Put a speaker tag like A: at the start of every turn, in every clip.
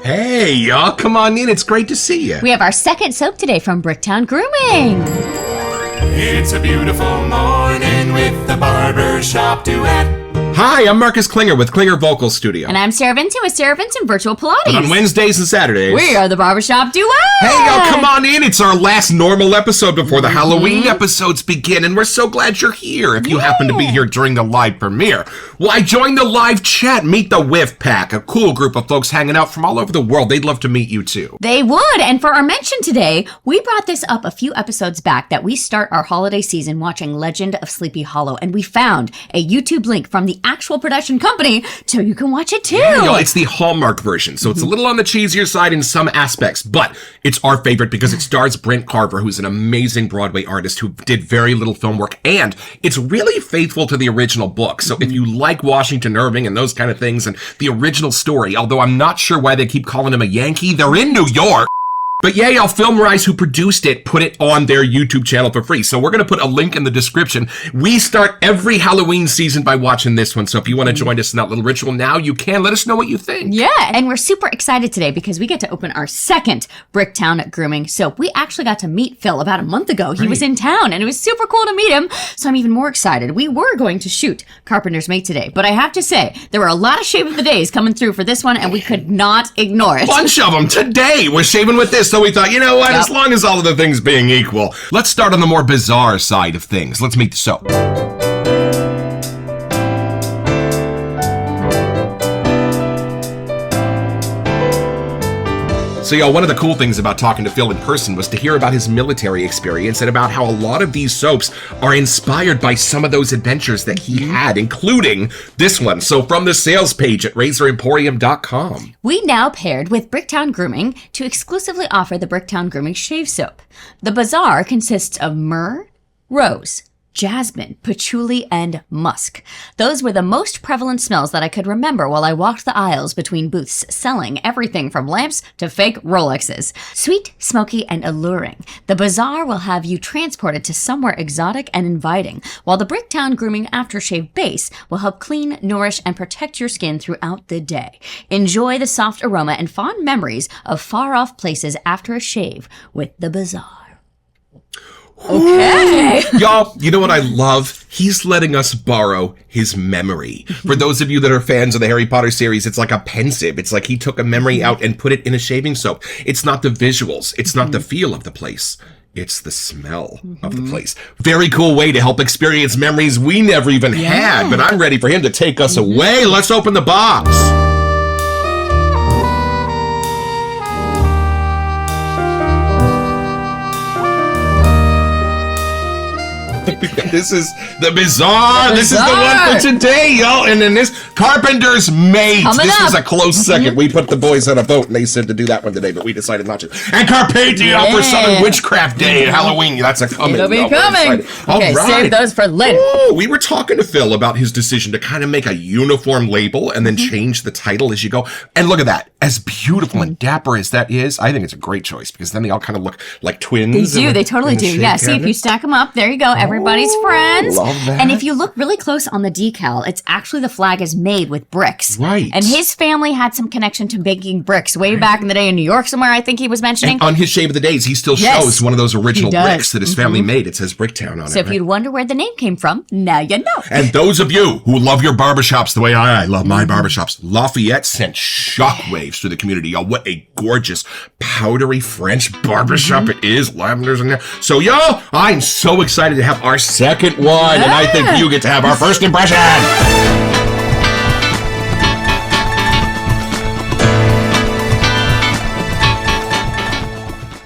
A: Hey, y'all, come on in. It's great to see you.
B: We have our second soap today from Bricktown Grooming.
C: It's a beautiful morning with the Barbershop Duet.
A: Hi, I'm Marcus Klinger with Klinger Vocal Studio.
B: And I'm Sarah Vincent with Sarah Vincent Virtual Pilates.
A: But on Wednesdays and Saturdays,
B: we are the Barbershop Duet.
A: Hey, y'all, come on in. It's our last normal episode before the Halloween episodes begin, and we're so glad you're here. If you happen to be here during the live premiere, why, join the live chat. Meet the Whiff Pack, a cool group of folks hanging out from all over the world. They'd love to meet you, too.
B: They would. And for our mention today, we brought this up a few episodes back that we start our holiday season watching Legend of Sleepy Hollow, and we found a YouTube link from the actual production company so you can watch it too.
A: Yeah, y'all, it's the Hallmark version, so it's a little on the cheesier side in some aspects, but it's our favorite because it stars Brent Carver, who's an amazing Broadway artist who did very little film work, and it's really faithful to the original book. So if you like Washington Irving and those kind of things and the original story, although I'm not sure why they keep calling him a Yankee, they're in New York. But yeah, y'all, Filmrise, who produced it, put it on their YouTube channel for free. So we're going to put a link in the description. We start every Halloween season by watching this one. So if you want to join us in that little ritual now, you can. Let us know what you think.
B: Yeah, and we're super excited today because we get to open our second Bricktown Grooming soap. We actually got to meet Phil about a month ago. He was in town, and it was super cool to meet him. So I'm even more excited. We were going to shoot Carpenter's Mate today, but I have to say, there were a lot of shave of the days coming through for this one, and we could not ignore it.
A: Bunch of them. Today, we're shaving with this. So we thought, you know what, as long as all of the things being equal, let's start on the more bizarre side of things. Let's meet the soap. So, y'all, one of the cool things about talking to Phil in person was to hear about his military experience and about how a lot of these soaps are inspired by some of those adventures that he had, including this one. So from the sales page at razoremporium.com.
B: We now paired with Bricktown Grooming to exclusively offer the Bricktown Grooming Shave Soap. The Bazaar consists of myrrh, rose, jasmine, patchouli, and musk. Those were the most prevalent smells that I could remember while I walked the aisles between booths selling everything from lamps to fake Rolexes. Sweet, smoky, and alluring, the Bazaar will have you transported to somewhere exotic and inviting, while the Bricktown Grooming Aftershave Base will help clean, nourish, and protect your skin throughout the day. Enjoy the soft aroma and fond memories of far-off places after a shave with the Bazaar. Okay.
A: Y'all, you know what I love? He's letting us borrow his memory. For those of you that are fans of the Harry Potter series, it's like a pensieve. It's like he took a memory out and put it in a shaving soap. It's not the visuals. It's not the feel of the place. It's the smell of the place. Very cool way to help experience memories we never even had. But I'm ready for him to take us away. Let's open the box. This is the Bazaar. This is the one for today, y'all. And then this Carpenter's Mate. This was a close second. We put the boys on a vote, and they said to do that one today, but we decided not to. And Carpathian for Southern Witchcraft Day and Halloween. That's a coming.
B: It'll be coming. Okay, save those for Lent.
A: Ooh, we were talking to Phil about his decision to kind of make a uniform label and then change the title as you go. And look at that. As beautiful and dapper as that is, I think it's a great choice because then they all kind of look like twins.
B: They do. They totally do. Yeah. See, if you stack them up, there you go. Everybody's friends.
A: Love that.
B: And if you look really close on the decal, it's actually the flag is made with bricks.
A: Right.
B: And his family had some connection to making bricks way back in the day in New York somewhere, I think he was mentioning.
A: And on his Shave of the Days, he still shows one of those original bricks that his family made. It says Bricktown on it.
B: So if you'd wonder where the name came from, now you know.
A: And those of you who love your barbershops the way I love my barbershops, Lafayette sent shockwaves through the community. Y'all, what a gorgeous, powdery French barbershop it is. Lavender's in there. So, y'all, I'm so excited to have our second one. And I think you get to have our first impression.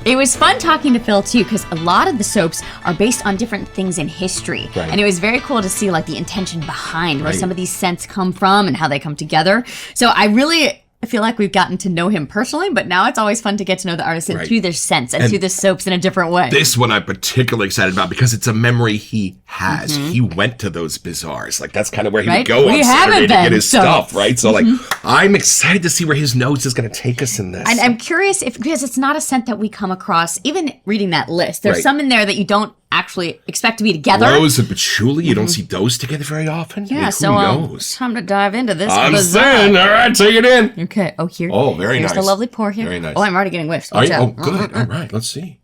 B: It was fun talking to Phil too, because a lot of the soaps are based on different things in history.
A: Right.
B: And it was very cool to see like the intention behind where some of these scents come from and how they come together. So I feel like we've gotten to know him personally, but now it's always fun to get to know the artist through their scents and through the soaps in a different way.
A: This one I'm particularly excited about because it's a memory he has. He went to those bazaars. Like, that's kind of where he would go on Saturday to get his stuff, right? So, like, I'm excited to see where his nose is going to take us in this.
B: And I'm curious because it's not a scent that we come across, even reading that list. There's some in there that you don't actually expect to be together.
A: Rose and patchouli, you don't see those together very often.
B: Yeah,
A: I mean,
B: so
A: who knows?
B: time to dive into this.
A: I'm
B: Bazaar.
A: saying, all right, take it in.
B: Okay. Oh, here.
A: Oh, very
B: Here's
A: nice.
B: the lovely pour here.
A: Very nice.
B: Oh, I'm already getting whiffs.
A: Oh,
B: Watch
A: yeah?
B: out.
A: Oh, good. All right, let's see.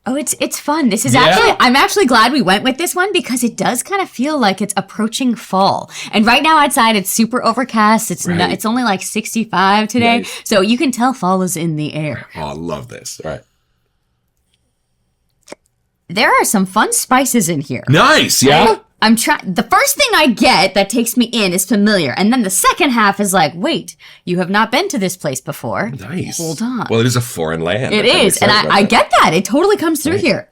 B: Oh, it's fun. This is
A: Yeah.
B: I'm actually glad we went with this one because it does kind of feel like it's approaching fall. And right now outside it's super overcast. It's only like 65 today.
A: Nice.
B: So you can tell fall is in the air.
A: Oh, I love this. All right.
B: There are some fun spices in here.
A: Nice, yeah?
B: I'm trying. The first thing I get that takes me in is familiar, and then the second half is like, wait, you have not been to this place before.
A: Nice.
B: Hold on.
A: Well, it is a foreign land.
B: It is, and I get that. It totally comes through here.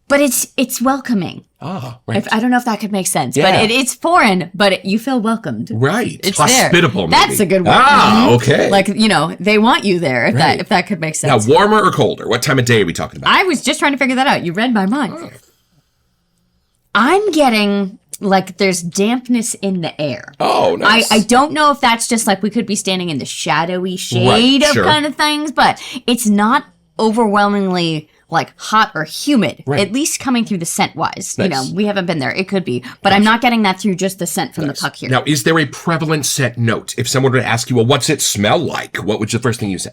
B: But it's welcoming.
A: Ah, right.
B: I don't know if that could make sense,
A: Yeah.
B: but it's foreign, but you feel welcomed.
A: Right.
B: It's
A: hospitable,
B: there.
A: maybe.
B: That's a good word.
A: Ah,
B: Mhm.
A: okay.
B: Like, they want you there, if that could make
A: Now,
B: sense.
A: warmer or colder? What time of day are we talking about?
B: I was just trying to figure that out. You read my mind.
A: Oh.
B: I'm getting like there's dampness in the air.
A: Oh, nice.
B: I don't know if that's just like we could be standing in the shadowy shade
A: Right,
B: of
A: sure.
B: kind of things, but it's not overwhelmingly like hot or humid,
A: Right.
B: at least coming through the scent wise.
A: Nice.
B: We haven't been there. It could be, but I'm not getting that through just the scent from the puck here.
A: Now, is there a prevalent scent note? If someone were to ask you, well, what's it smell like? What would the first thing you say?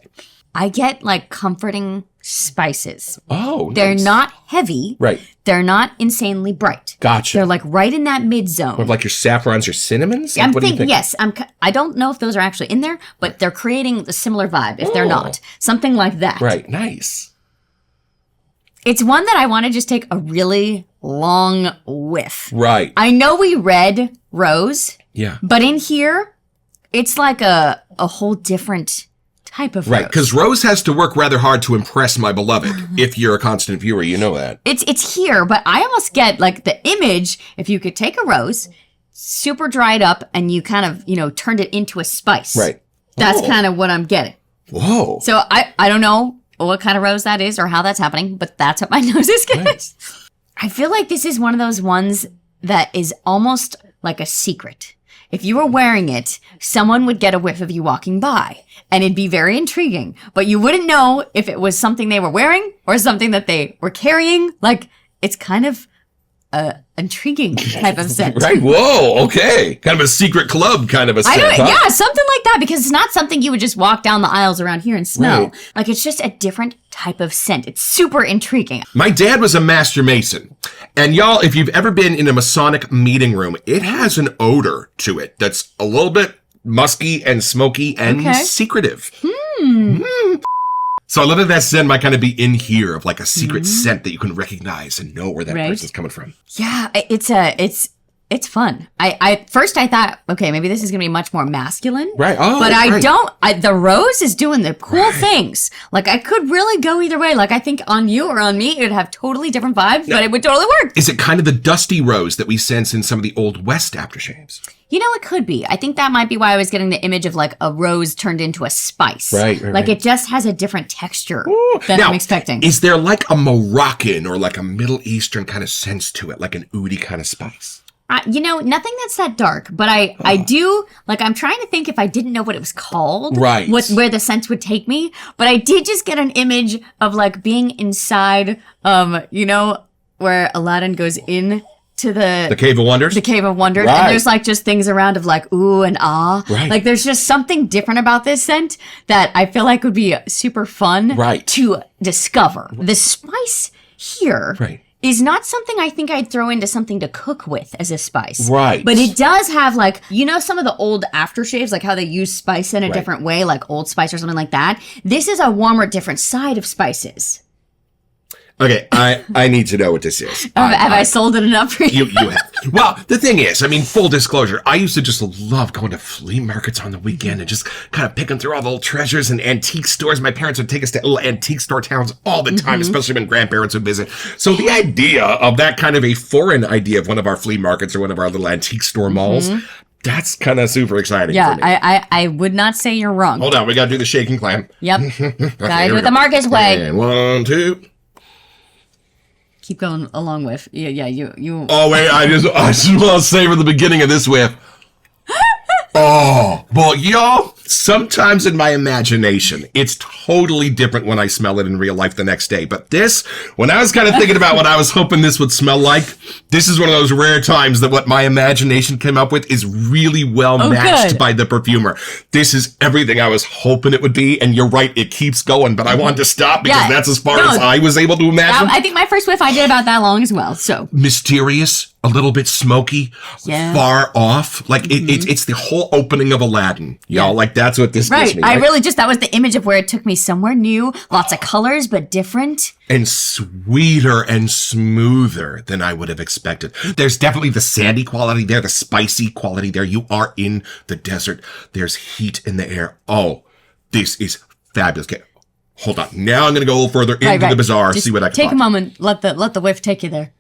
B: I get like comforting spices.
A: Oh,
B: They're
A: nice.
B: not heavy.
A: Right.
B: They're not insanely bright.
A: Gotcha.
B: They're like right in that mid zone.
A: What, like your saffrons, your cinnamons? Like,
B: I'm
A: what do you
B: thinking,
A: think?
B: yes. I don't know if those are actually in there, but they're creating a similar vibe if they're
A: Oh.
B: not. Something like that.
A: Right, nice.
B: It's one that I want to just take a really long whiff.
A: Right.
B: I know we read rose,
A: Yeah.
B: but in here, it's like a whole different type of
A: Right,
B: rose.
A: because Rose has to work rather hard to impress my beloved. If you're a constant viewer, you know that.
B: It's here, but I almost get like the image, if you could take a rose, super dried up, and you kind of, turned it into a spice.
A: Right.
B: That's
A: Oh.
B: kind of what I'm getting.
A: Whoa.
B: So I don't know what kind of rose that is or how that's happening, but that's what my nose is getting.
A: Nice.
B: I feel like this is one of those ones that is almost like a secret. If you were wearing it, someone would get a whiff of you walking by, and it'd be very intriguing, but you wouldn't know if it was something they were wearing or something that they were carrying. Like, it's kind of intriguing type of scent.
A: Right. Whoa. Okay. Kind of a secret club kind of a
B: I
A: scent.
B: don't,
A: huh?
B: yeah, something like that, because it's not something you would just walk down the aisles around here and smell.
A: Right.
B: Like, it's just a different type of scent. It's super intriguing.
A: My dad was a master mason. And y'all, if you've ever been in a Masonic meeting room, it has an odor to it that's a little bit musky and smoky and
B: Okay.
A: secretive. So I love that that scent might kind of be in here of like a secret scent that you can recognize and know where that
B: Right.
A: person's coming from.
B: Yeah, it's fun. I first I thought, okay, maybe this is gonna be much more masculine.
A: Right. Oh,
B: But I
A: right.
B: don't. The rose is doing the cool things. Like, I could really go either way. Like, I think on you or on me, it would have totally different vibes, but it would totally work.
A: Is it kind of the dusty rose that we sense in some of the Old West aftershaves?
B: It could be. I think that might be why I was getting the image of like a rose turned into a spice.
A: Right,
B: Like,
A: right.
B: it just has a different texture than
A: Now,
B: I'm expecting.
A: Is there like a Moroccan or like a Middle Eastern kind of sense to it, like an oudi kind of spice?
B: Nothing that's that dark, but I do, like, I'm trying to think if I didn't know what it was called.
A: Right.
B: Where the scent would take me. But I did just get an image of, like, being inside, where Aladdin goes in to
A: The Cave of Wonders?
B: the Cave of Wonders.
A: Right.
B: And there's, like, just things around of, like, ooh and ah.
A: Right.
B: Like, there's just something different about this scent that I feel like would be super fun
A: Right.
B: to discover. The spice here
A: Right.
B: is not something I think I'd throw into something to cook with as a spice.
A: Right.
B: But it does have, like, some of the old aftershaves, like how they use spice in a
A: Right.
B: different way, like Old Spice or something like that. This is a warmer, different side of spices.
A: Okay, I need to know what this is.
B: Have I sold it enough for you?
A: You have. Well, the thing is, I mean, full disclosure, I used to just love going to flea markets on the weekend and just kind of picking through all the little treasures and antique stores. My parents would take us to little antique store towns all the time, especially when grandparents would visit. So the idea of that kind of a foreign idea of one of our flea markets or one of our little antique store malls, that's kind of super exciting
B: Yeah,
A: for me.
B: I would not say you're wrong.
A: Hold on, we got to do the shaking clam.
B: Yep.
A: here
B: Gotta do
A: we
B: it the
A: go.
B: Marcus way.
A: And 1, 2.
B: Keep going along with. Yeah, you.
A: Oh wait, I just want to savor the beginning of this whiff. Oh, boy, y'all, Sometimes in my imagination, it's totally different when I smell it in real life the next day. But this, when I was kind of thinking about what I was hoping this would smell like, this is one of those rare times that what my imagination came up with is really well matched by the perfumer. This is everything I was hoping it would be. And you're right, it keeps going, but I wanted to stop because that's as far as I was able to imagine.
B: I think my first whiff, I did about that long as well. So
A: mysterious, a little bit smoky, far off. Like it's the whole opening of Aladdin, y'all. Like that's what this gives me.
B: I really just, that was the image of where it took me somewhere new, lots of colors, but different.
A: And sweeter and smoother than I would have expected. There's definitely the sandy quality there, the spicy quality there. You are in the desert. There's heat in the air. Oh, this is fabulous. Okay, hold on. Now I'm going to go a little further into the bazaar,
B: just
A: see what I can
B: take
A: find.
B: a moment, let the whiff take you there.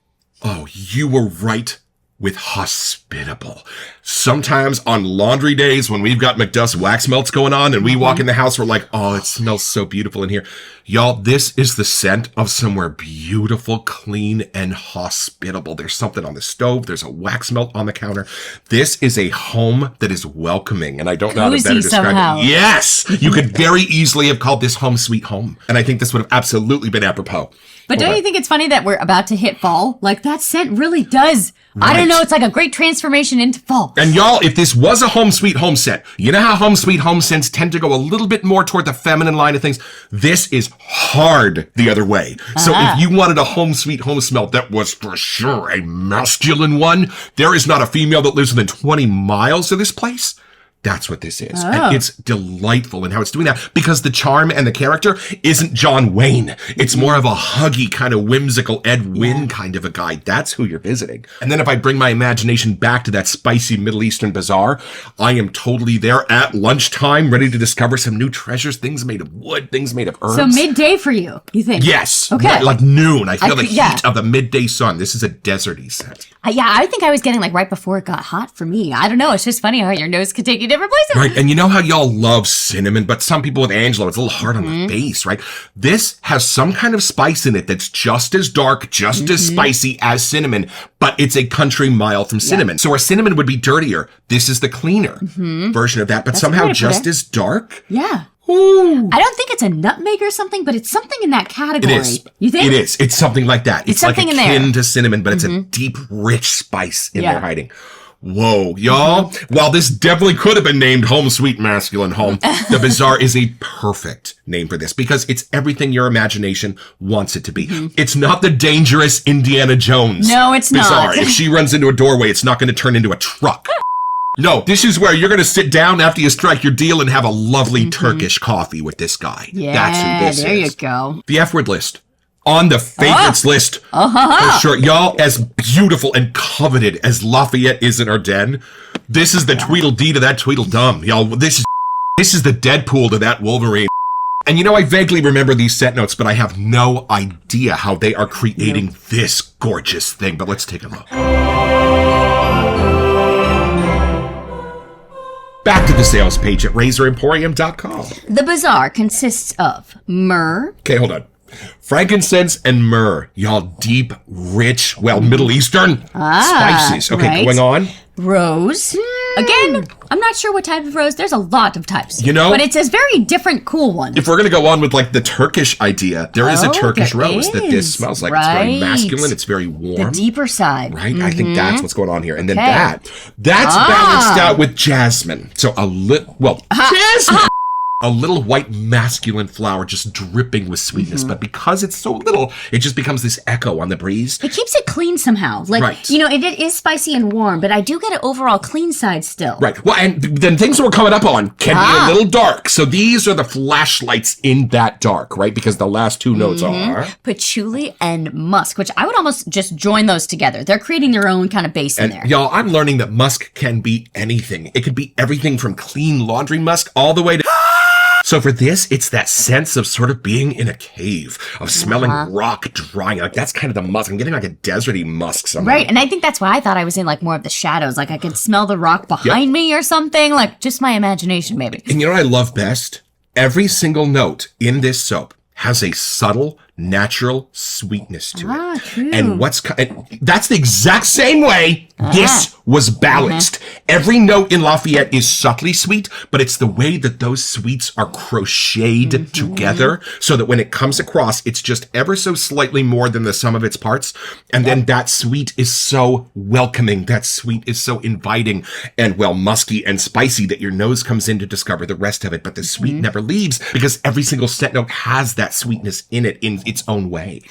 A: Oh, you were right with hospitable. Sometimes on laundry days when we've got McDuff's wax melts going on and we walk in the house, we're like, oh, it smells so beautiful in here. Y'all, this is the scent of somewhere beautiful, clean, and hospitable. There's something on the stove. There's a wax melt on the counter. This is a home that is welcoming, and I don't know how to better describe it. Yes! You could very easily have called this home sweet home, and I think this would have absolutely been apropos.
B: But don't you think it's funny that we're about to hit fall? Like, that scent really does. Right. I don't know. It's like a great transformation into fall.
A: And y'all, if this was a home sweet home scent, you know how home sweet home scents tend to go a little bit more toward the feminine line of things? This is hard the other way. So if you wanted a home sweet home smell that was for sure a masculine one, there is not a female that lives within 20 miles of this place. That's what this is. And it's delightful in how it's doing that because the charm and the character isn't John Wayne. It's more of a huggy kind of whimsical Ed Wynn kind of a guy. That's who you're visiting. And then if I bring my imagination back to that spicy Middle Eastern bazaar, I am totally there at lunchtime, ready to discover some new treasures, things made of wood, things made of herbs.
B: So midday for you think?
A: Yes.
B: Okay.
A: Like noon. I feel the heat of the midday sun. This is a deserty scent.
B: I think I was getting like right before it got hot for me. I don't know. It's just funny how your nose could take you different places.
A: Right. And you know how y'all love cinnamon, but some people with Angelo, it's a little hard on the base, right? This has some kind of spice in it that's just as dark, just as spicy as cinnamon, but it's a country mile from cinnamon. So where cinnamon would be dirtier, this is the cleaner version of that, but somehow just as dark.
B: Yeah.
A: Ooh.
B: I don't think it's a nutmeg or something, but it's something in that category.
A: It is.
B: You think?
A: It is. It's something like that. It's like
B: something
A: akin to cinnamon, but it's a deep, rich spice in there hiding. Whoa, y'all. While this definitely could have been named Home Sweet Masculine Home, the Bazaar is a perfect name for this because it's everything your imagination wants it to be. It's not the dangerous Indiana Jones.
B: No, it's
A: Bazaar.
B: not.
A: If she runs into a doorway, it's not going to turn into a truck. No, this is where you're going to sit down after you strike your deal and have a lovely Turkish coffee with this guy.
B: Yeah,
A: that's who this
B: there
A: is.
B: You go.
A: The F-word list. On the favorites list, for sure. Y'all, as beautiful and coveted as Lafayette is in Ardennes, this is the Tweedledee to that Tweedledum. Y'all, this is the Deadpool to that Wolverine. And you know, I vaguely remember these set notes, but I have no idea how they are creating this gorgeous thing. But let's take a look. Back to the sales page at razoremporium.com.
B: The Bazaar consists of myrrh.
A: Okay, hold on. Frankincense and myrrh. Y'all deep, rich, Middle Eastern spices. Okay, going on.
B: Rose. Again, I'm not sure what type of rose. There's a lot of types.
A: You know?
B: But it's a very different, cool one.
A: If we're going to go on with like the Turkish idea, there is a Turkish rose that this smells like. It's very masculine. It's very warm.
B: The deeper side.
A: Right? I think that's what's going on here. And then that's balanced out with jasmine. So jasmine. A little white masculine flower just dripping with sweetness. But because it's so little, it just becomes this echo on the breeze.
B: It keeps it clean somehow. Like, you know, it is spicy and warm, but I do get an overall clean side still.
A: Right. Well, and then things that we're coming up on can be a little dark. So these are the flashlights in that dark, right? Because the last two notes are
B: patchouli and musk, which I would almost just join those together. They're creating their own kind of base in there.
A: Y'all, I'm learning that musk can be anything. It could be everything from clean laundry musk all the way to... So for this, it's that sense of sort of being in a cave, of smelling rock drying. Like that's kind of the musk. I'm getting like a deserty musk somehow.
B: Right, and I think that's why I thought I was in like more of the shadows. Like I could smell the rock behind me or something. Like just my imagination maybe.
A: And you know what I love best? Every single note in this soap has a subtle, natural sweetness to it.
B: True.
A: And that's the exact same way This was balanced. Every note in Lafayette is subtly sweet, but it's the way that those sweets are crocheted together so that when it comes across, it's just ever so slightly more than the sum of its parts. And then that sweet is so welcoming. That sweet is so inviting and, well, musky and spicy that your nose comes in to discover the rest of it. But the sweet never leaves because every single scent note has that sweetness in it in its own way.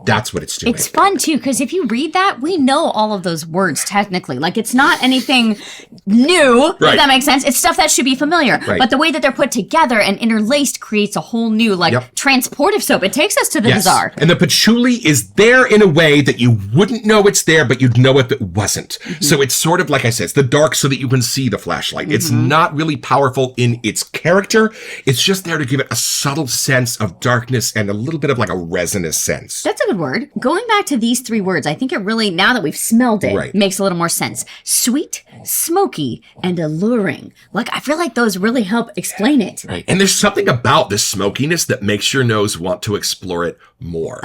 A: That's what it's doing.
B: It's fun, too, because if you read that, we know all of those words technically. Like, it's not anything new, if that makes sense. It's stuff that should be familiar. Right. But the way that they're put together and interlaced creates a whole new, transportive soap. It takes us to the bazaar.
A: And the patchouli is there in a way that you wouldn't know it's there, but you'd know if it wasn't. So it's sort of, like I said, it's the dark so that you can see the flashlight. It's not really powerful in its character. It's just there to give it a subtle sense of darkness and a little bit of like a resinous sense.
B: That's a good word. Going back to these three words, I think it really, now that we've smelled it, makes a little more sense. Sweet, smoky, and alluring. Like, I feel like those really help explain it.
A: Right. And there's something about this smokiness that makes your nose want to explore it more.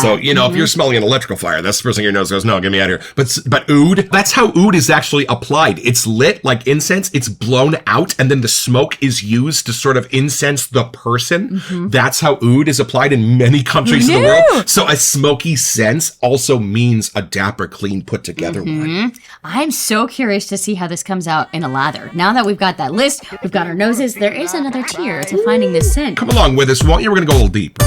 A: So, you know, if you're smelling an electrical fire, that's the first thing your nose goes, no, get me out of here. But oud, that's how oud is actually applied. It's lit like incense. It's blown out, and then the smoke is used to sort of incense the person. That's how oud is applied in many countries of the world. So a smoky sense also means a dapper, clean, put together one.
B: I'm so curious to see how this comes out in a lather. Now that we've got that list, we've got our noses, there is another tier to finding this scent.
A: Come along with us, won't you? We're going to go a little deep.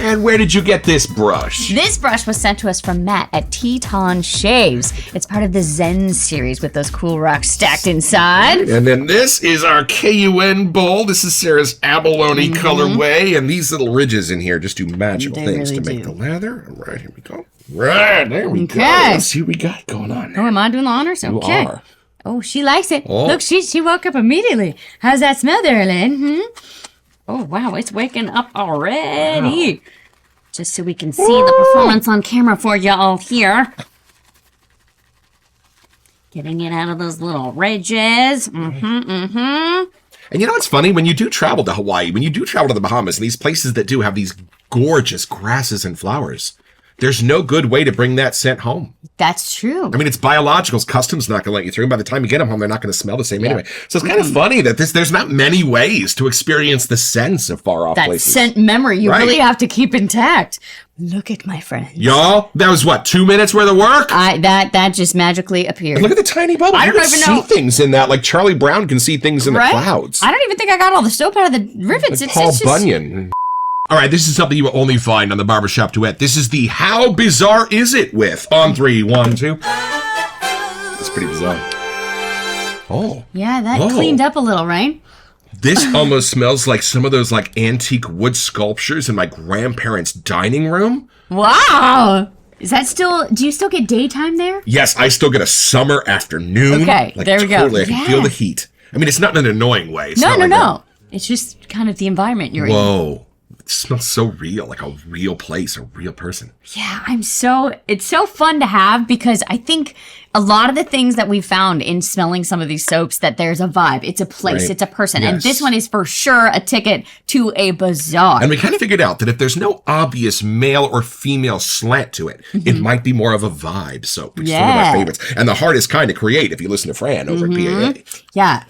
A: And where did you get this brush?
B: This brush was sent to us from Matt at Teton Shaves. It's part of the Zen series with those cool rocks stacked inside.
A: And then this is our KUN bowl. This is Sarah's abalone colorway. And these little ridges in here just do magical things to make the lather. All right, here we go. Right, there we go. Let's see what we got going on there.
B: Oh, am I doing the honors? Okay.
A: You are.
B: Oh, she likes it.
A: Oh.
B: Look, she woke up immediately. How's that smell there, Lynn? Oh, wow, it's waking up already. Wow. Just so we can see the performance on camera for y'all here. Getting it out of those little ridges. And
A: you know what's funny? When you do travel to Hawaii, when you do travel to the Bahamas, and these places that do have these gorgeous grasses and flowers, there's no good way to bring that scent home.
B: That's true.
A: I mean, it's biologicals. Customs not going to let you through. By the time you get them home, they're not going to smell the same anyway. So it's kind of funny that there's not many ways to experience the sense of far-off places.
B: That scent memory you really have to keep intact. Look at my friends.
A: Y'all, that was what, 2 minutes worth of work?
B: That just magically appeared.
A: And look at the tiny bubble. I don't even know. See things in that, like Charlie Brown can see things in the clouds.
B: I don't even think I got all the soap out of the rivets.
A: Like Paul Bunyan. All right, this is something you will only find on the Barbershop Duet. This is the How Bizarre Is It With. On 3, 1, 2. It's pretty bizarre. Oh.
B: Yeah, that cleaned up a little, right?
A: This almost smells like some of those like antique wood sculptures in my grandparents' dining room.
B: Wow. Is that still, do you still get daytime there?
A: Yes, I still get a summer afternoon.
B: Okay,
A: like,
B: there we go.
A: I can feel the heat. I mean, it's not in an annoying way. It's
B: No. It's just kind of the environment you're in.
A: Whoa. It smells so real, like a real place, a real person.
B: Yeah, it's so fun to have because I think a lot of the things that we found in smelling some of these soaps, that there's a vibe, it's a place, it's a person. Yes. And this one is for sure a ticket to a bazaar.
A: And we kind of figured out that if there's no obvious male or female slant to it, it might be more of a vibe soap, which is one of our favorites. And the hardest kind to create if you listen to Fran over at PAA.
B: Yeah,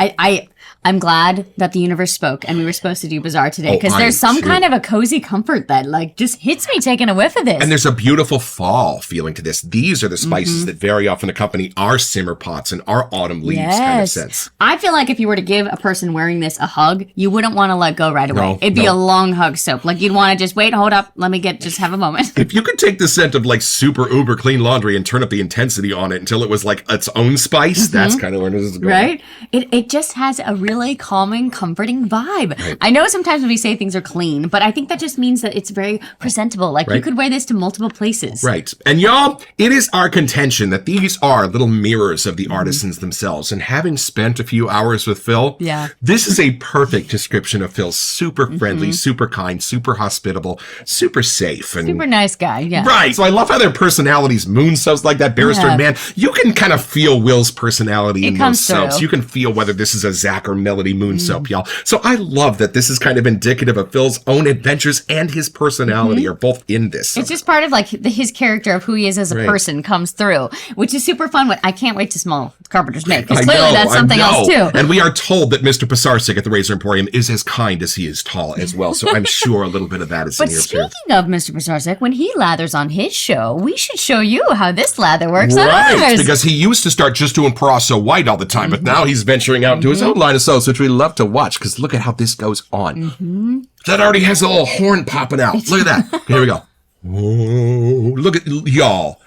B: I'm glad that the universe spoke and we were supposed to do Bazaar today because there's some kind of a cozy comfort that like just hits me taking a whiff of this.
A: And there's a beautiful fall feeling to this. These are the spices that very often accompany our simmer pots and our autumn leaves kind of scents.
B: I feel like if you were to give a person wearing this a hug, you wouldn't want to let go right away. It'd be a long hug soap. Like you'd want to just wait, hold up, let me just have a moment.
A: If you could take the scent of like super uber clean laundry and turn up the intensity on it until it was like its own spice, that's kind of where this is going.
B: Right? It just has a really calming, comforting vibe. Right. I know sometimes when we say things are clean, but I think that just means that it's very presentable. Like you could wear this to multiple places.
A: Right. And y'all, it is our contention that these are little mirrors of the artisans themselves. And having spent a few hours with Phil, this is a perfect description of Phil. Super friendly, super kind, super hospitable, super safe. And
B: super nice guy,
A: Right. So I love how their personalities moon soaps like that. Barrister Man, you can kind of feel Will's personality in those soaps. You can feel whether this is a Zach or Melody Moon soap, y'all. So I love that this is kind of indicative of Phil's own adventures and his personality are both in this.
B: It's just part of like his character of who he is as a person comes through, which is super fun. I can't wait to smell Carpenter's Mate, because clearly that's something else too.
A: And we are told that Mr. Pasarczyk at the Razor Emporium is as kind as he is tall as well. So I'm sure a little bit of that is in here too.
B: But speaking of Mr. Pasarczyk, when he lathers on his show, we should show you how this lather works on ours.
A: Because he used to start just doing Parasso White all the time, but now he's venturing out into his own line of soaps, which we love to watch, because look at how this goes on. That already has a little horn popping out. Look at that. Here we go. Whoa. Look at y'all.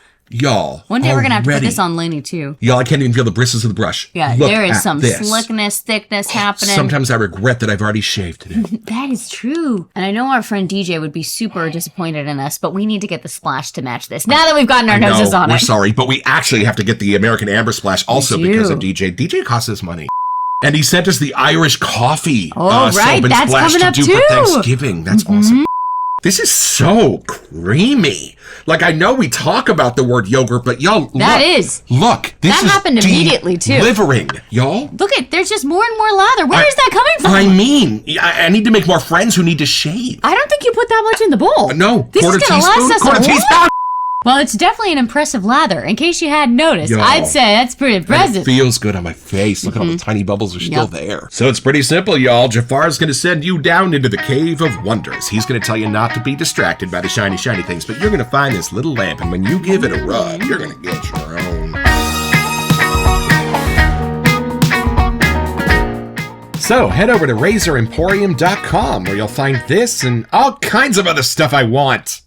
B: One day we're going to have to put this on Lainey too.
A: Y'all, I can't even feel the bristles of the brush.
B: Yeah,
A: Look
B: there is some
A: this.
B: slickness, thickness happening.
A: Sometimes I regret that I've already shaved today.
B: That is true. And I know our friend DJ would be super disappointed in us, but we need to get the splash to match this. Now that we've gotten our noses on it.
A: We're sorry, but we actually have to get the American Amber Splash also because of DJ. DJ costs us money. And he sent us the Irish coffee soap and
B: that's
A: splash
B: coming up
A: to do
B: too.
A: for Thanksgiving. That's awesome. This is so creamy. Like, I know we talk about the word yogurt, but y'all, look. Look, this
B: that
A: is
B: happened immediately too.
A: Delivering, y'all.
B: Look there's just more and more lather. Where is that coming from?
A: I mean, I need to make more friends who need to shave.
B: I don't think you put that much in the bowl.
A: No,
B: this is going to last us
A: quarter teaspoon.
B: Well, it's definitely an impressive lather. In case you hadn't noticed, I'd say that's pretty impressive.
A: It feels good on my face. Look at all the tiny bubbles are still there. So it's pretty simple, y'all. Jafar's going to send you down into the Cave of Wonders. He's going to tell you not to be distracted by the shiny, shiny things, but you're going to find this little lamp, and when you give it a rub, you're going to get your own. So head over to razoremporium.com where you'll find this and all kinds of other stuff I want.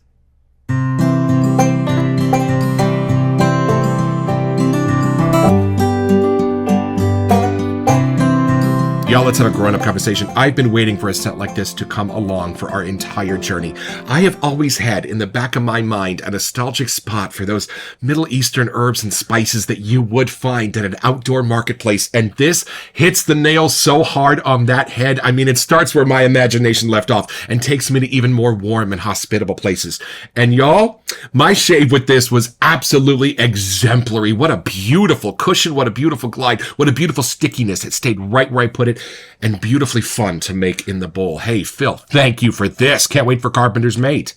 A: Y'all, let's have a grown-up conversation. I've been waiting for a scent like this to come along for our entire journey. I have always had in the back of my mind a nostalgic spot for those Middle Eastern herbs and spices that you would find at an outdoor marketplace, and this hits the nail so hard on that head. I mean, it starts where my imagination left off and takes me to even more warm and hospitable places. And y'all, my shave with this was absolutely exemplary. What a beautiful cushion, what a beautiful glide, what a beautiful stickiness. It stayed right where I put it, and beautifully fun to make in the bowl. Hey, Phil, thank you for this. Can't wait for Carpenter's Mate.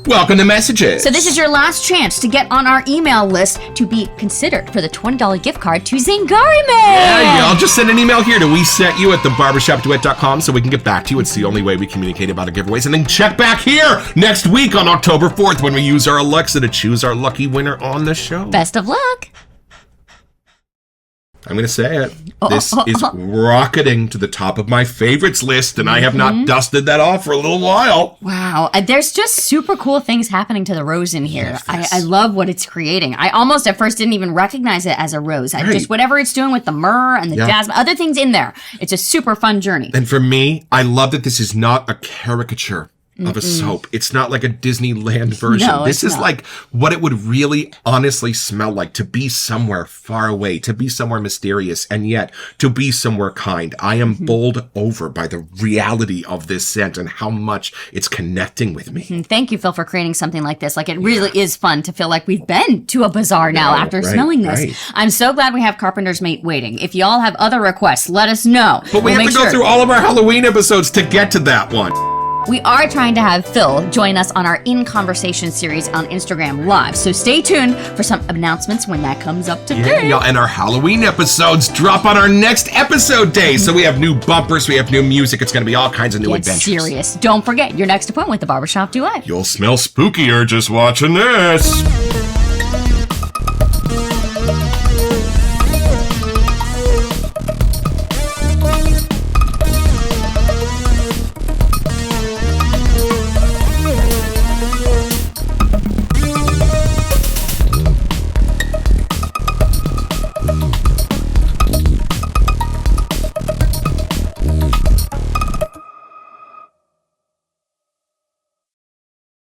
A: Welcome to Messages.
B: So this is your last chance to get on our email list to be considered for the $20 gift card to Zingari Man.
A: Yeah, y'all just send an email here to wesetyu@thebarbershopduet.com so we can get back to you. It's the only way we communicate about our giveaways. And then check back here next week on October 4th when we use our Alexa to choose our lucky winner on the show.
B: Best of luck.
A: I'm going to say it. This is rocketing to the top of my favorites list, and I have not dusted that off for a little while.
B: Wow. There's just super cool things happening to the rose in here. I love what it's creating. I almost at first didn't even recognize it as a rose. I just, whatever it's doing with the myrrh and the jasmine, other things in there, it's a super fun journey.
A: And for me, I love that this is not a caricature of a soap. It's not like a Disneyland version.
B: No,
A: this is
B: not.
A: like what it would really honestly smell like to be somewhere far away, to be somewhere mysterious, and yet to be somewhere kind. I am bowled over by the reality of this scent and how much it's connecting with me.
B: Thank you, Phil, for creating something like this. Like, it really is fun to feel like we've been to a bazaar now after smelling this.
A: Right.
B: I'm so glad we have Carpenter's Mate waiting. If y'all have other requests, let us know.
A: But we have to go through all of our Halloween episodes to get to that one.
B: We are trying to have Phil join us on our In Conversation series on Instagram Live, so stay tuned for some announcements when that comes up today.
A: Yeah, and our Halloween episodes drop on our next episode day, so we have new bumpers, we have new music, it's going to be all kinds of new adventures.
B: Serious. Don't forget your next appointment with the Barbershop Duet.
A: You'll smell spookier just watching this.